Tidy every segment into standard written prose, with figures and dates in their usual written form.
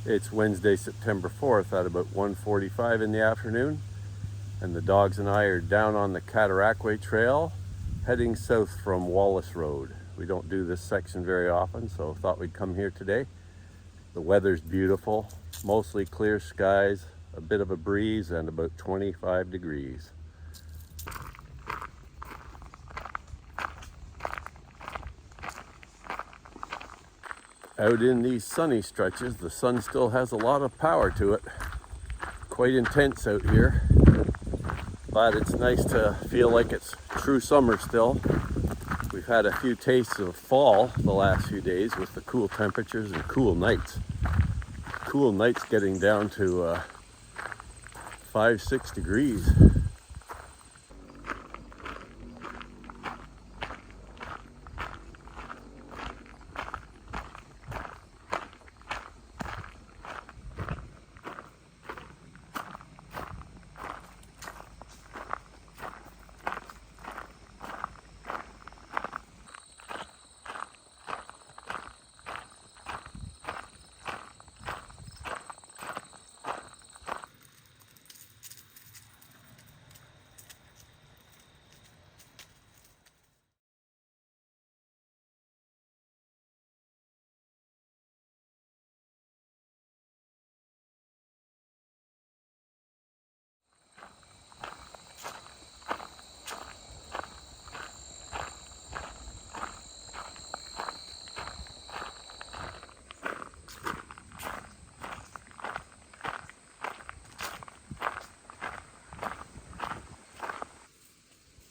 It's Wednesday, September 4th at about 1:45 in the afternoon, and the dogs and I are down on the Cataraqui Trail heading south from Wallace Road. We don't do this section very often, so thought we'd come here today. The weather's beautiful, mostly clear skies, a bit of a breeze, and about 25 degrees. Out in these sunny stretches, the sun still has a lot of power to it. Quite intense out here, but it's nice to feel like it's true summer still. We've had a few tastes of fall the last few days with the cool temperatures and cool nights. Cool nights getting down to 5-6 degrees.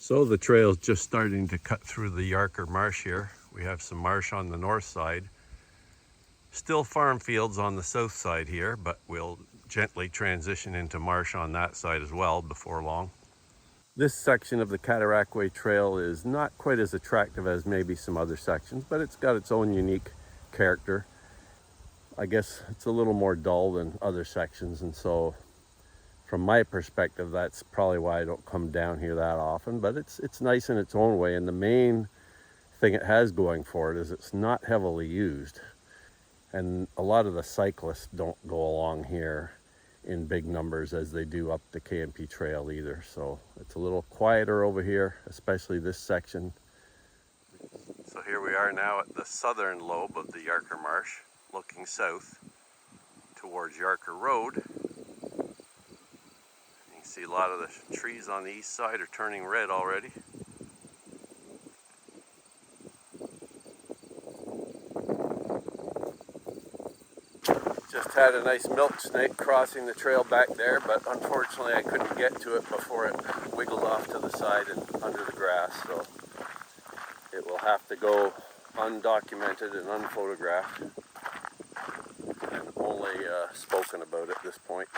So the trail's just starting to cut through the Yarker Marsh here. We have some marsh on the north side. Still farm fields on the south side here, but we'll gently transition into marsh on that side as well before long. This section of the Cataraqui Trail is not quite as attractive as maybe some other sections, but it's got its own unique character. I guess it's a little more dull than other sections, and so from my perspective, that's probably why I don't come down here that often, but it's nice in its own way. And the main thing it has going for it is it's not heavily used. And a lot of the cyclists don't go along here in big numbers as they do up the KMP Trail either. So it's a little quieter over here, especially this section. So here we are now at the southern lobe of the Yarker Marsh, looking south towards Yarker Road. You can see a lot of the trees on the east side are turning red already. Just had a nice milk snake crossing the trail back there, but unfortunately I couldn't get to it before it wiggled off to the side and under the grass, so it will have to go undocumented and unphotographed and only spoken about at this point.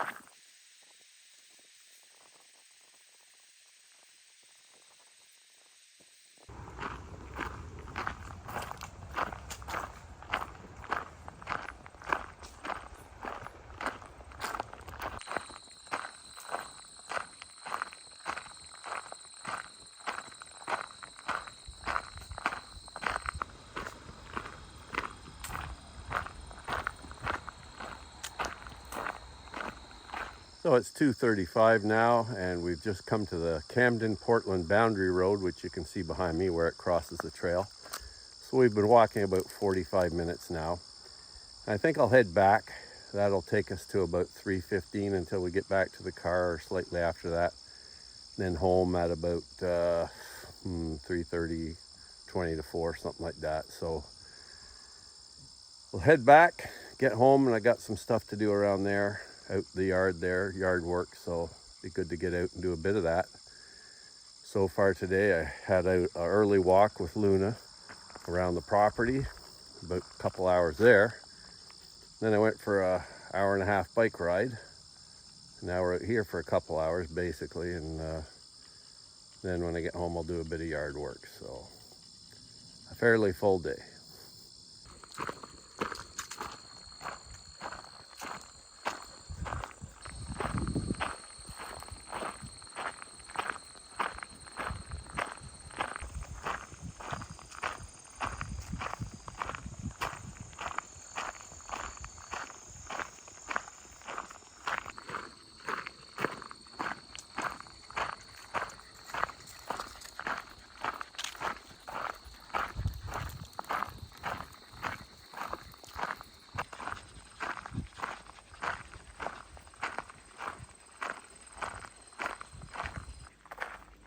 So it's 2:35 now, and we've just come to the Camden-Portland Boundary Road, which you can see behind me where it crosses the trail. So we've been walking about 45 minutes now. I think I'll head back. That'll take us to about 3:15 until we get back to the car, or slightly after that. Then home at about 3:30, 20 to 4, something like that. So we'll head back, get home, and I got some stuff to do around there. Out the yard there, yard work, so be good to get out and do a bit of that. So far today I had an early walk with Luna around the property, about a couple hours there. Then I went for an hour and a half bike ride. Now we're out here for a couple hours basically, and then when I get home I'll do a bit of yard work. So a fairly full day.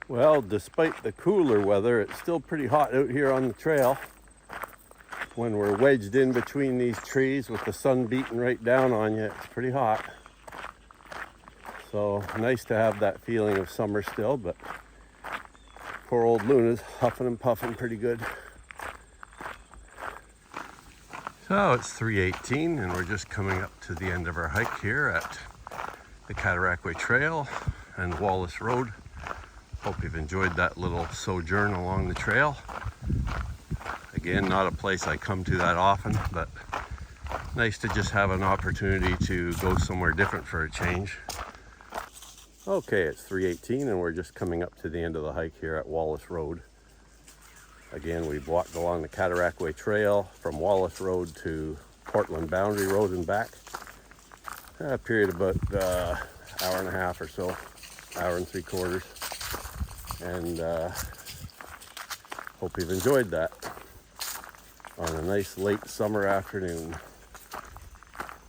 Well, despite the cooler weather, it's still pretty hot out here on the trail. When we're wedged in between these trees with the sun beating right down on you, it's pretty hot. So nice to have that feeling of summer still, but poor old Luna's huffing and puffing pretty good. So it's 3:18 and we're just coming up to the end of our hike here at the Cataraqui Trail and Wallace Road. Hope you've enjoyed that little sojourn along the trail. Again, not a place I come to that often, but nice to just have an opportunity to go somewhere different for a change. Okay, it's 3:18 and we're just coming up to the end of the hike here at Wallace Road. Again, we've walked along the Cataraqui Trail from Wallace Road to Portland Boundary Road and back. A period of about hour and a half or so, hour and 3/4. And hope you've enjoyed that on a nice late summer afternoon.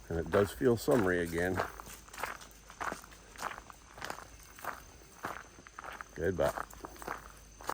And it does feel summery again. Goodbye.